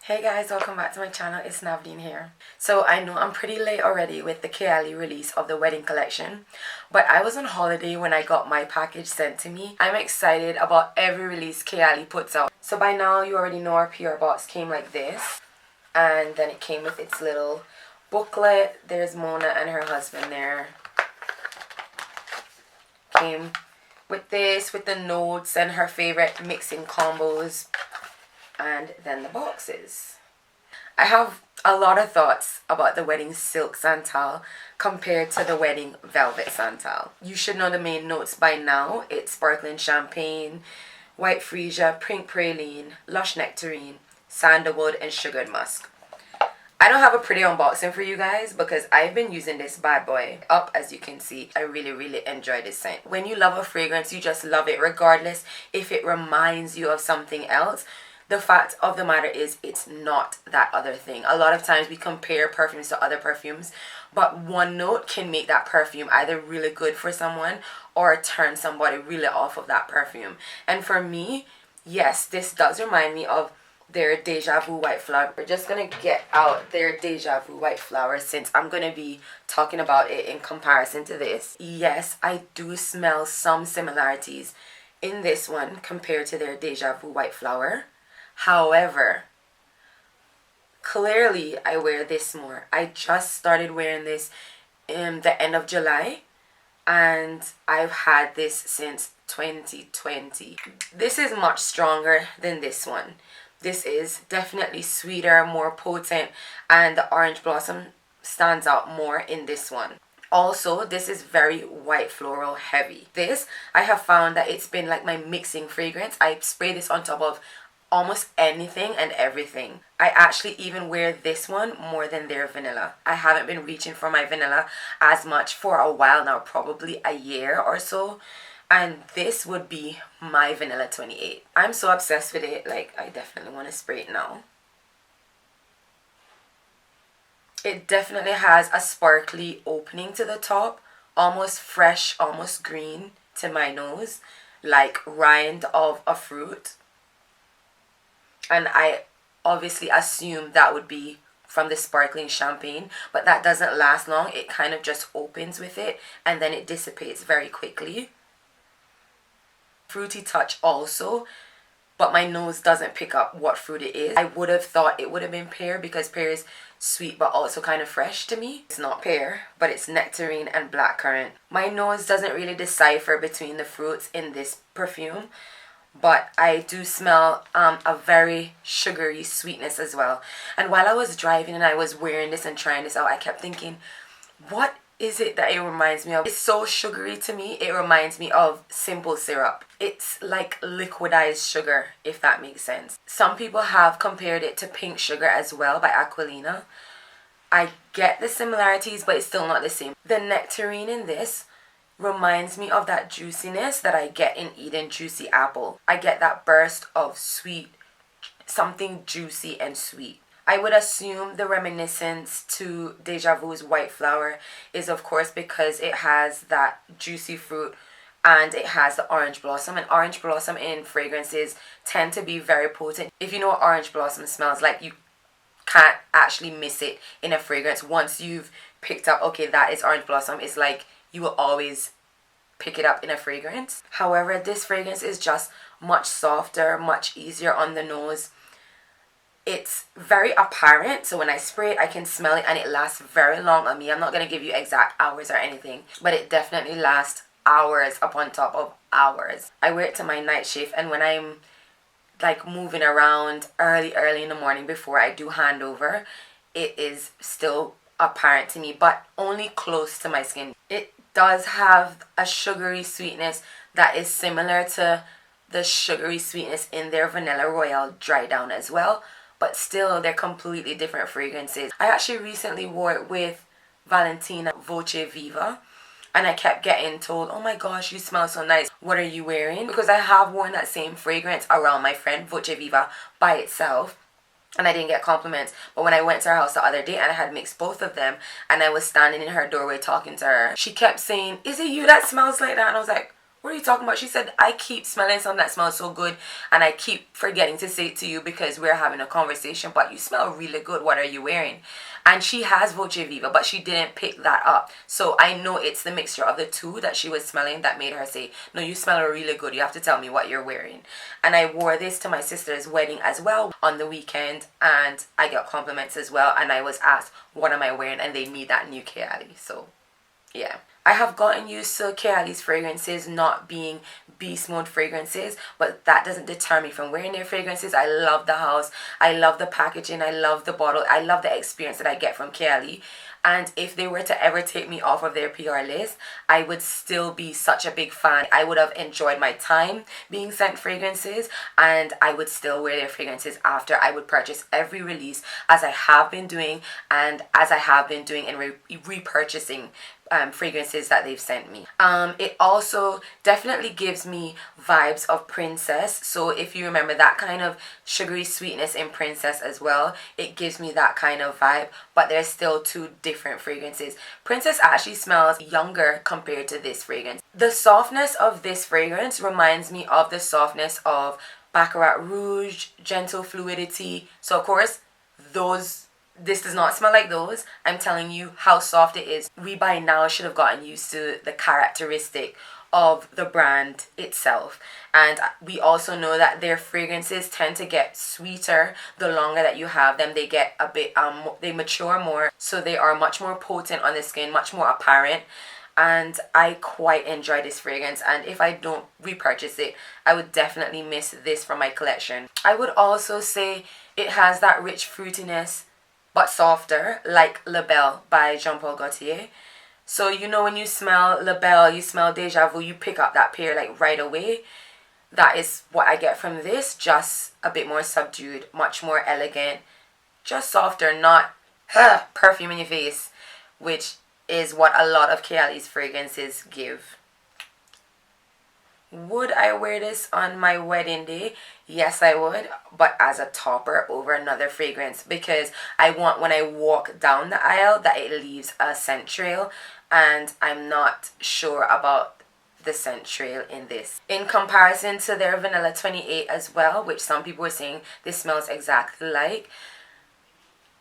Hey guys, welcome back to my channel. It's Navadine here. So I know I'm pretty late already with the Kayali release of the wedding collection, but I was on holiday when I got my package sent to me. I'm excited about every release Kayali puts out. So by now you already know our PR box came like this, and then it came with its little booklet. There's Mona and her husband there. Came with this, with the notes and her favorite mixing combos. And then the boxes. I have a lot of thoughts about the wedding silk Santal compared to the wedding velvet Santal. You should know the main notes by now. It's sparkling champagne, white freesia, pink praline, lush nectarine, sandalwood, and sugared musk. I don't have a pretty unboxing for you guys because I've been using this bad boy up, as you can see. I really enjoy this scent. When you love a fragrance, you just love it regardless if it reminds you of something else. The fact of the matter is it's not that other thing. A lot of times we compare perfumes to other perfumes, but one note can make that perfume either really good for someone or turn somebody really off of that perfume. And for me, yes, this does remind me of their Deja Vu White Flower. We're just going to get out their Deja Vu White Flower since I'm going to be talking about it in comparison to this. Yes, I do smell some similarities in this one compared to their Deja Vu White Flower. However, clearly I wear this more. I just started wearing this in the end of July, and I've had this since 2020. This is much stronger than this one. This is definitely sweeter, more potent, and the orange blossom stands out more in this one. Also, this is very white floral heavy. This, I have found that it's been like my mixing fragrance. I spray this on top of almost anything and everything. I actually even wear this one more than their vanilla. I haven't been reaching for my vanilla as much for a while now, probably a year or so, and this would be my vanilla 28. I'm so obsessed with it, like I definitely want to spray it now. It definitely has a sparkly opening to the top, almost fresh, almost green to my nose, like rind of a fruit. And I obviously assume that would be from the sparkling champagne, but that doesn't last long. It kind of just opens with it and then it dissipates very quickly. Fruity touch also, but my nose doesn't pick up what fruit it is. I would have thought it would have been pear because pear is sweet but also kind of fresh to me. It's not pear, but it's nectarine and blackcurrant. My nose doesn't really decipher between the fruits in this perfume, but I do smell a very sugary sweetness as well. And while I was driving and I was wearing this and trying this out, I kept thinking, what is it that it reminds me of? It's so sugary to me. It reminds me of simple syrup. It's like liquidized sugar, if that makes sense. Some people have compared it to pink sugar as well by Aquilina. I get the similarities, but it's still not the same. The nectarine in this reminds me of that juiciness that I get in Eden Juicy Apple. I get that burst of sweet, something juicy and sweet. I would assume the reminiscence to Deja Vu's White Flower is of course because it has that juicy fruit and it has the orange blossom. And orange blossom in fragrances tend to be very potent. If you know what orange blossom smells like, you can't actually miss it in a fragrance. Once you've picked up, okay, that is orange blossom, it's like you will always pick it up in a fragrance. However, this fragrance is just much softer, much easier on the nose. It's very apparent, so when I spray it, I can smell it and it lasts very long on me. I'm not going to give you exact hours or anything, but it definitely lasts hours upon top of hours. I wear it to my night shift, and when I'm like moving around early in the morning before I do handover, it is still apparent to me, but only close to my skin. It does have a sugary sweetness that is similar to the sugary sweetness in their Vanilla Royale Dry Down as well, but still they're completely different fragrances. I actually recently wore it with Valentina Voce Viva, and I kept getting told, oh my gosh, you smell so nice, what are you wearing? Because I have worn that same fragrance around my friend Voce Viva by itself, and I didn't get compliments. But when I went to her house the other day and I had mixed both of them and I was standing in her doorway talking to her, she kept saying, is it you that smells like that? And I was like, What are you talking about? She said, I keep smelling something that smells so good and I keep forgetting to say it to you because we're having a conversation, but you smell really good. What are you wearing? And she has Voce Viva, but she didn't pick that up. So I know it's the mixture of the two that she was smelling that made her say, no, you smell really good. You have to tell me what you're wearing. And I wore this to my sister's wedding as well on the weekend, and I got compliments as well. And I was asked, what am I wearing? And they made that new Kayali. So yeah, I have gotten used to Kayali's fragrances not being beast mode fragrances, but that doesn't deter me from wearing their fragrances. I love the house, I love the packaging, I love the bottle, I love the experience that I get from Kayali. And if they were to ever take me off of their PR list, I would still be such a big fan. I would have enjoyed my time being sent fragrances, and I would still wear their fragrances after. I would purchase every release, as I have been doing, and as I have been doing and repurchasing fragrances that they've sent me. It also definitely gives me vibes of Princess. So if you remember that kind of sugary sweetness in Princess as well, it gives me that kind of vibe, but there's still two different fragrances. Princess actually smells younger compared to this fragrance. The softness of this fragrance reminds me of the softness of Baccarat Rouge, Gentle Fluidity. So of course, this does not smell like those. I'm telling you how soft it is. We by now should have gotten used to the characteristic of the brand itself. And we also know that their fragrances tend to get sweeter the longer that you have them. They get a bit, they mature more. So they are much more potent on the skin, much more apparent. And I quite enjoy this fragrance, and if I don't repurchase it, I would definitely miss this from my collection. I would also say it has that rich fruitiness, but softer, like La Belle by Jean Paul Gaultier. So you know when you smell La Belle, you smell Deja Vu, you pick up that pair like right away. That is what I get from this, just a bit more subdued, much more elegant, just softer, not perfume in your face, which is what a lot of Kayali's fragrances give. Would I wear this on my wedding day? Yes, I would, but as a topper over another fragrance, because I want when I walk down the aisle that it leaves a scent trail, and I'm not sure about the scent trail in this. In comparison to their Vanilla 28 as well, which some people were saying this smells exactly like,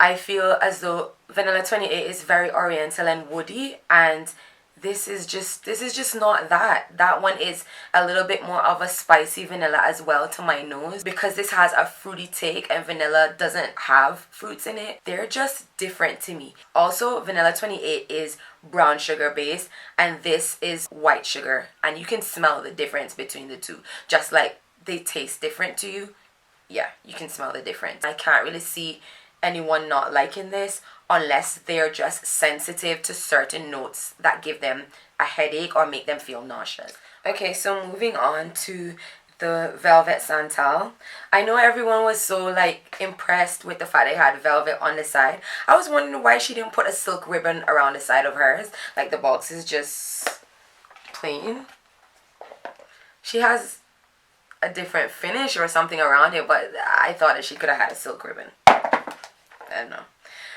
I feel as though Vanilla 28 is very oriental and woody, and this is just not that. That one is a little bit more of a spicy vanilla as well to my nose, because this has a fruity take and vanilla doesn't have fruits in it. They're just different to me. Also, Vanilla 28 is brown sugar based and this is white sugar, and you can smell the difference between the two. Just like they taste different to you, yeah, you can smell the difference. I can't really see anyone not liking this unless they're just sensitive to certain notes that give them a headache or make them feel nauseous. Okay, so moving on to the Velvet Santal. I know everyone was so like impressed with the fact they had velvet on the side. I was wondering why she didn't put a silk ribbon around the side of hers. Like the box is just plain. She has a different finish or something around it, but I thought that she could have had a silk ribbon. I don't know.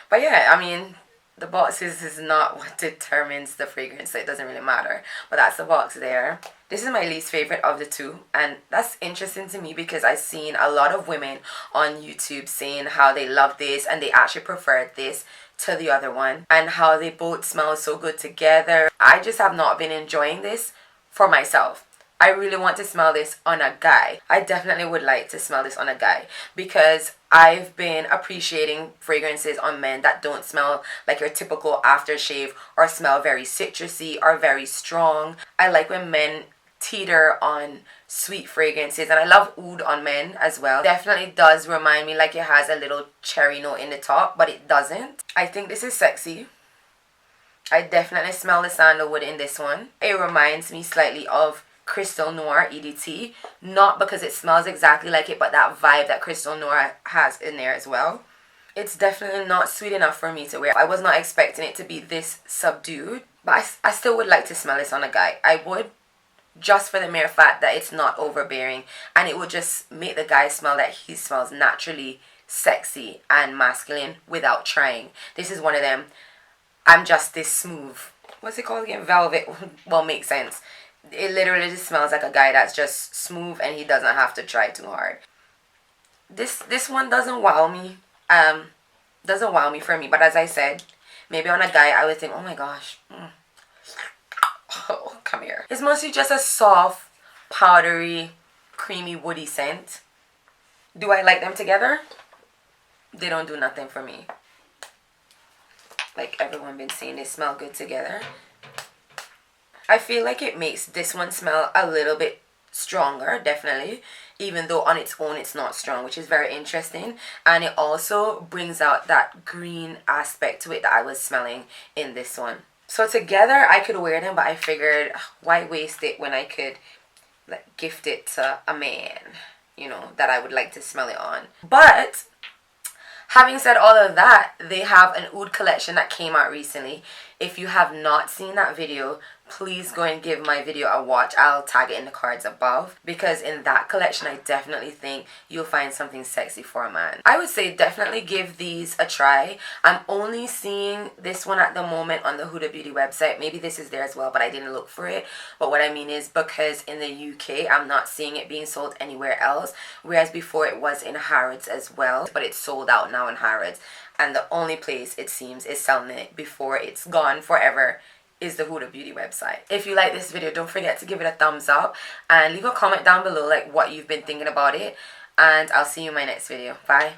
But yeah, I mean, the box is not what determines the fragrance, so it doesn't really matter. But that's the box there. This is my least favorite of the two, and that's interesting to me because I've seen a lot of women on YouTube saying how they love this and they actually preferred this to the other one, and how they both smell so good together. I just have not been enjoying this for myself. I really want to smell this on a guy. I definitely would like to smell this on a guy because I've been appreciating fragrances on men that don't smell like your typical aftershave or smell very citrusy or very strong. I like when men teeter on sweet fragrances, and I love oud on men as well. Definitely does remind me like it has a little cherry note in the top, but it doesn't. I think this is sexy. I definitely smell the sandalwood in this one. It reminds me slightly of Crystal Noir EDT, not because it smells exactly like it, but that vibe that Crystal Noir has in there as well. It's definitely not sweet enough for me to wear. I was not expecting it to be this subdued, but I still would like to smell this on a guy. I would, just for the mere fact that it's not overbearing, and it would just make the guy smell that he smells naturally sexy and masculine without trying. This is one of them, I'm just this smooth. What's it called again? Velvet. Well, makes sense. It literally just smells like a guy that's just smooth and he doesn't have to try too hard. This one doesn't wow me. Doesn't wow me for me, but as I said, maybe on a guy I would think, oh my gosh, oh, come here. It's mostly just a soft, powdery, creamy, woody scent. Do I like them together? They don't do nothing for me. Like everyone been saying, they smell good together. I feel like it makes this one smell a little bit stronger, definitely, even though on its own it's not strong, which is very interesting. And it also brings out that green aspect to it that I was smelling in this one. So together I could wear them, but I figured why waste it when I could like gift it to a man, you know, that I would like to smell it on. But having said all of that, they have an oud collection that came out recently. If you have not seen that video, please go and give my video a watch. I'll tag it in the cards above, because in that collection I definitely think you'll find something sexy for a man. I would say definitely give these a try. I'm only seeing this one at the moment on the Huda Beauty website. Maybe this is there as well, but I didn't look for it. But what I mean is, because in the UK I'm not seeing it being sold anywhere else, whereas before it was in Harrods as well, but it's sold out now in Harrods, and the only place it seems is selling it before it's gone forever is the Huda Beauty website. If you like this video, don't forget to give it a thumbs up and leave a comment down below like what you've been thinking about it, and I'll see you in my next video. Bye.